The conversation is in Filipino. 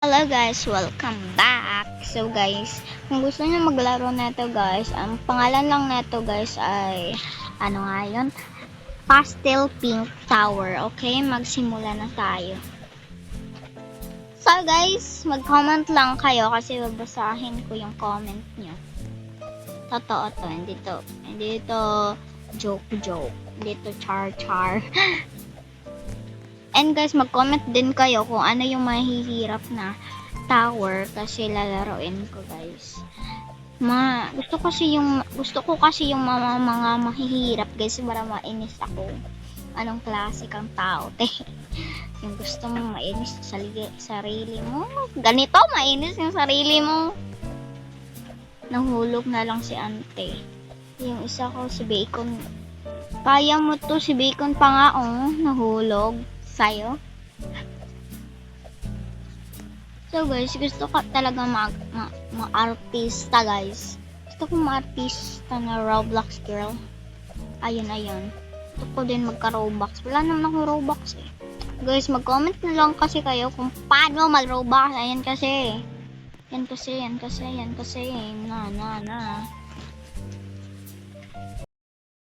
Hello guys, welcome back. So guys, kung gusto niyo maglaro neto guys, ang pangalan lang neto guys ay ano nga yun? Pastel Pink Tower. Okay, magsimula na tayo. So guys, mag-comment lang kayo kasi babasahin ko yung comment niyo. Totoo to, hindi to joke, hindi to char. And guys, mag-comment din kayo kung ano yung mahihirap na tower kasi lalaroin ko guys. Gusto ko kasi yung mga mahihirap guys para mainis ako. Anong klase kang tao, te? Yung gusto mo mainis sa sarili mo. Ganito, mainis yung sarili mo. Nahulog na lang si ante. Yung isa ko si Bacon. Kaya mo to, si Bacon pa nga oh, nahulog sa'yo. So guys, gusto ko talaga ma-artista guys. Gusto ko ma-artista na Roblox girl. Ayun. Gusto ko din magka-Robux. Wala naman akong Robux eh. Guys, mag-comment na lang kasi kayo kung paano mag-Robux. Yan kasi. Na.